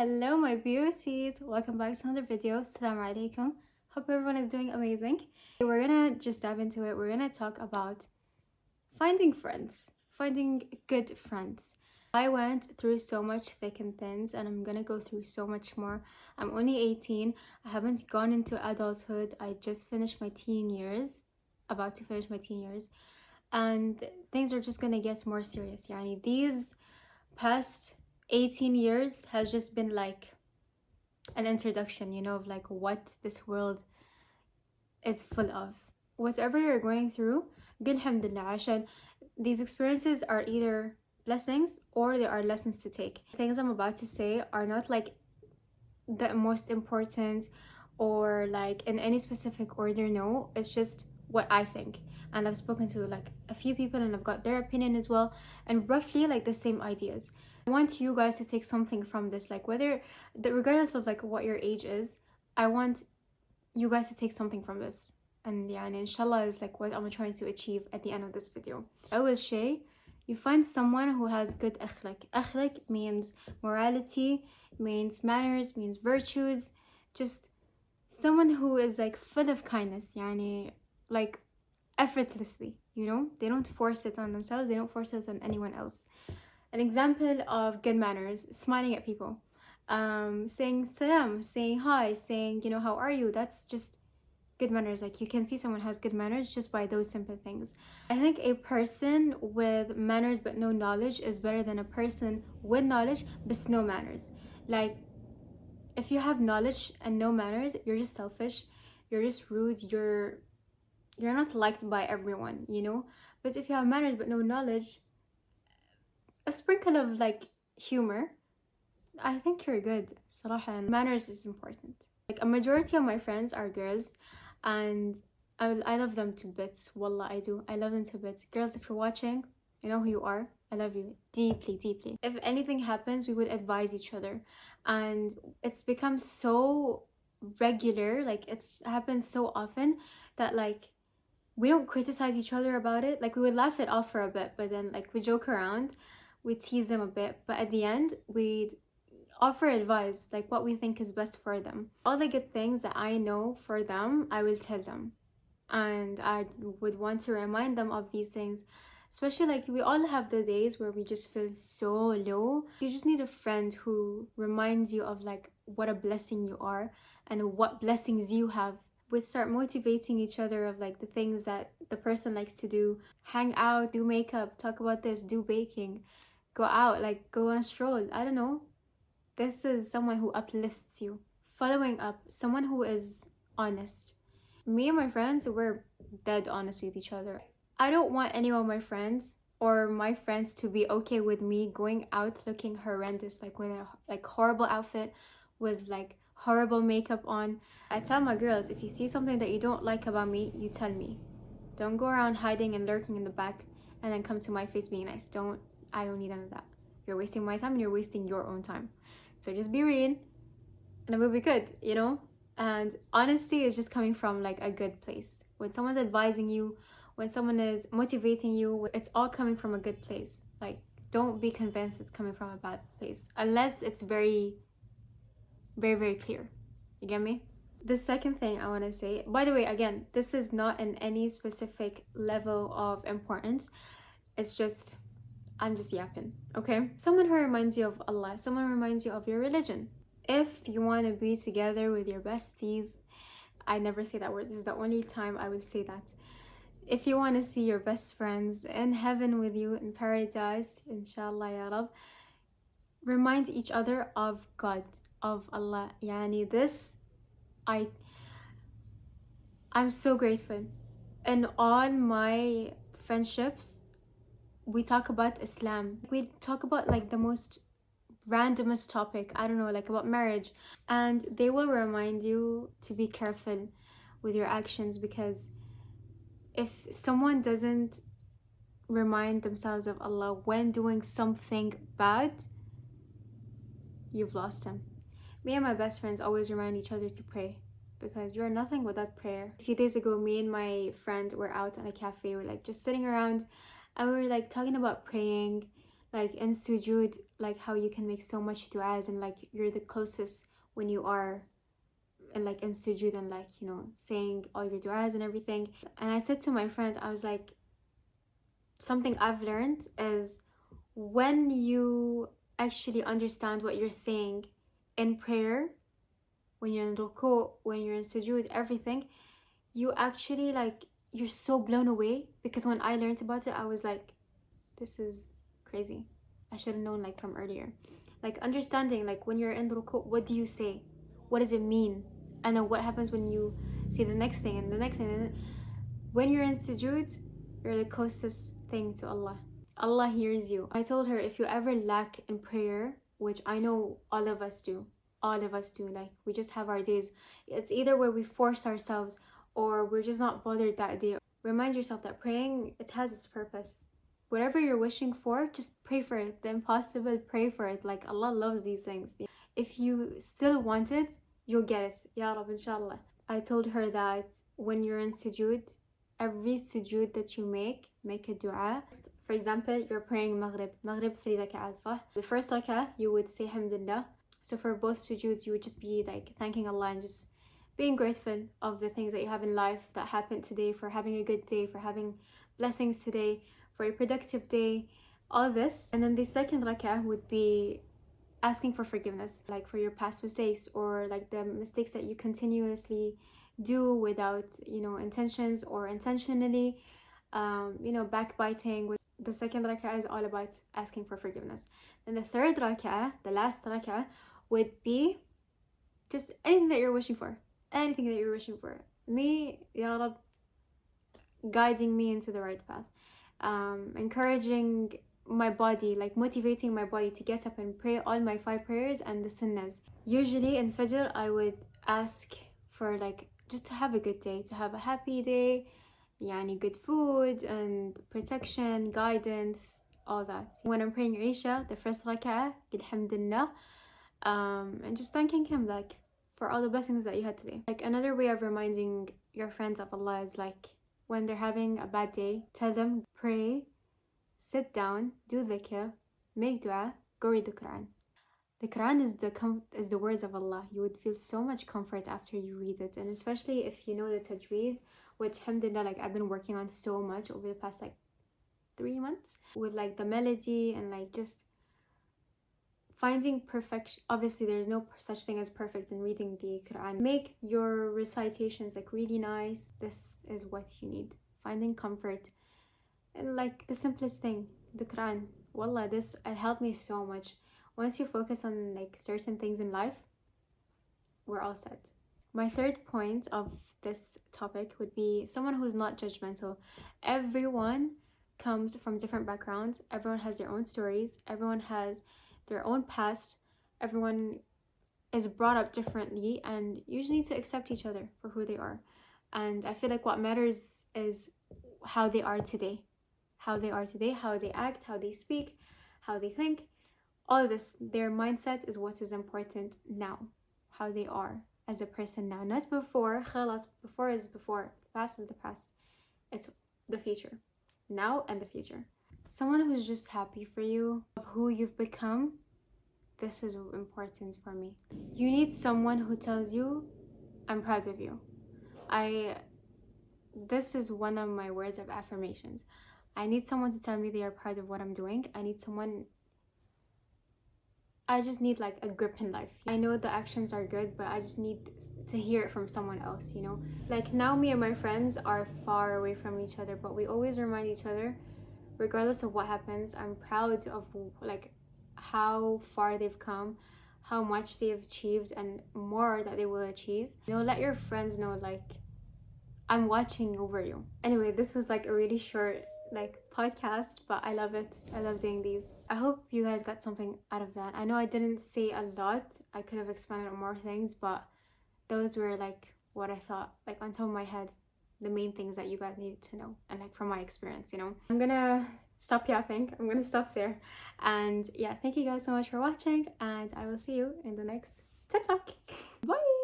Hello my beauties, welcome back to another video. Assalamu alaikum. Hope everyone is doing amazing. We're gonna just dive into it. We're gonna talk about finding friends, finding good friends. I went through so much thick and thins, and I'm gonna go through so much more. I'm only 18. I haven't gone into adulthood. I just finished my teen years, about to finish my teen years, and things are just gonna get more serious. Yani these past 18 years has just been like an introduction, of like what this world is full of. Whatever you're going through, good alhamdulillah, عشان these experiences are either blessings or they are lessons to take. Things I'm about to say are not like the most important or like in any specific order. No, it's just what I think, and I've spoken to like a few people and I've got their opinion as well, and roughly like the same ideas. I want you guys to take something from this, like regardless of like what your age is, I want you guys to take something from this. And yeah, and inshallah is like what I'm trying to achieve at the end of this video. I will share, you find someone who has good akhlaq. Akhlaq means morality, means manners, means virtues, just someone who is like full of kindness, yani like effortlessly, they don't force it on themselves, they don't force it on anyone else. An example of good manners: smiling at people, saying salam, saying hi, saying how are you. That's just good manners. Like, you can see someone has good manners just by those simple things. I think a person with manners but no knowledge is better than a person with knowledge but no manners. Like, if you have knowledge and no manners, you're just selfish, you're just rude, you're not liked by everyone, but if you have manners but no knowledge, a sprinkle of like humor, I think you're good. صراحة, manners is important. Like, a majority of my friends are girls, and I love them to bits. Wallah, I do. I love them to bits. Girls, if you're watching, you know who you are. I love you deeply, deeply. If anything happens, we would advise each other, and it's become so regular, like it's happens so often that like we don't criticize each other about it. Like, we would laugh it off for a bit, but then like we joke around, we tease them a bit, but at the end we'd offer advice, like what we think is best for them. All the good things that I know for them, I will tell them, and I would want to remind them of these things. Especially like we all have the days where we just feel so low. You just need a friend who reminds you of like what a blessing you are and what blessings you have. We'd start motivating each other of like the things that the person likes to do: hang out, do makeup, talk about this, do baking, go out, like go on a stroll. I don't know. This is someone who uplifts you. Following up, someone who is honest. Me and my friends, we're dead honest with each other. I don't want any of my friends or my friends to be okay with me going out looking horrendous, like with a like horrible outfit, with like horrible makeup on. I tell my girls, if you see something that you don't like about me, you tell me. Don't go around hiding and lurking in the back and then come to my face being nice. I don't need none of that. You're wasting my time and you're wasting your own time. So just be real and it will be good, And honesty is just coming from like a good place. When someone's advising you, when someone is motivating you, it's all coming from a good place. Like, don't be convinced it's coming from a bad place unless it's very, very, very clear. You get me? The second thing I want to say, by the way, again, this is not in any specific level of importance. It's just, I'm just yapping, okay? Someone who reminds you of Allah, someone who reminds you of your religion. If you want to be together with your besties, I never say that word, this is the only time I will say that. If you want to see your best friends in heaven with you in paradise, inshallah ya Rab, remind each other of God, of Allah. Yani this, I'm so grateful. In all my friendships, we talk about Islam. We talk about like the most randomest topic, I don't know, like about marriage, and they will remind you to be careful with your actions, because if someone doesn't remind themselves of Allah when doing something bad, you've lost him. Me and my best friends always remind each other to pray, because you're nothing without prayer. A few days ago, me and my friend were out at a cafe, we're like just sitting around and we were like talking about praying, like in sujood, like how you can make so much du'as and like you're the closest when you are like in sujood and like, you know, saying all your du'as and everything. And I said to my friend, I was like, something I've learned is when you actually understand what you're saying in prayer, when you're in ruku, when you're in sujood, everything, you actually like, you're so blown away. Because when I learned about it, I was like, this is crazy. I should have known like from earlier. Like understanding like when you're in ruku, what do you say? What does it mean? And then what happens when you say the next thing and the next thing, and then when you're in sujood, you're the closest thing to Allah. Allah hears you. I told her, if you ever lack in prayer, which I know all of us do, like we just have our days. It's either where we force ourselves or we're just not bothered that day. Remind yourself that praying, it has its purpose. Whatever you're wishing for, just pray for it. The impossible, pray for it. Like Allah loves these things. If you still want it, you'll get it. Ya Rab, inshallah. I told her that when you're in sujood, every sujood that you make a dua. For example, you're praying Maghrib 3 rak'ahs, صح? The first rak'ah, you would say Alhamdulillah. So for both sujoods, you would just be like thanking Allah and just being grateful of the things that you have in life that happened today, for having a good day, for having blessings today, for a productive day, all this. And then the second rak'ah would be asking for forgiveness, like for your past mistakes or like the mistakes that you continuously do without, you know, intentions or intentionally, you know, backbiting. The second rak'ah is all about asking for forgiveness. And the third rak'ah, the last rak'ah, would be just anything that you're wishing for. Anything that you're wishing for. Me, Ya Rab, guiding me into the right path. Encouraging my body, like motivating my body to get up and pray all my 5 prayers and the sunnahs. Usually in Fajr, I would ask for like just to have a good day, to have a happy day, yani good food and protection, guidance, all that. When I'm praying Isha, the first rak'ah, alhamdulillah, and just thanking him like for all the blessings that you had today. Like another way of reminding your friends of Allah is like when they're having a bad day, tell them, pray, sit down, do dhikr, make dua, go read the Quran. The Quran is the words of Allah. You would feel so much comfort after you read it, and especially if you know the tajweed, which alhamdulillah, like I've been working on so much over the past like 3 months with like the melody and like just finding perfection. Obviously there's no such thing as perfect in reading the Quran. Make your recitations like really nice. This is what you need. Finding comfort and like the simplest thing, the Quran. Wallah, this helped me so much. Once you focus on like certain things in life, we're all set. My third point of this topic would be someone who's not judgmental. Everyone comes from different backgrounds. Everyone has their own stories. Everyone has their own past. Everyone is brought up differently, and you just need to accept each other for who they are. And I feel like what matters is how they are today. How they act, how they speak, how they think. All this, their mindset is what is important now. How they are as a person now, not before. Khalas, before is before. The past is the past. It's the future. Now and the future. Someone who's just happy for you, of who you've become. This is important for me. You need someone who tells you, I'm proud of you. This is one of my words of affirmations. I need someone to tell me they are proud of what I'm doing. I just need like a grip in life. I know the actions are good, but I just need to hear it from someone else, you know? Like now me and my friends are far away from each other, but we always remind each other, regardless of what happens, I'm proud of like how far they've come, how much they've achieved, and more that they will achieve. You know, let your friends know like I'm watching over you. Anyway, this was like a really short like podcast, but I love it. I love doing these. I hope you guys got something out of that. I know I didn't say a lot. I could have expanded on more things, but those were like what I thought, like on top of my head, the main things that you guys need to know, and like from my experience, you know. I'm gonna stop yapping. I'm gonna stop there. And yeah, thank you guys so much for watching, and I will see you in the next TikTok. Bye.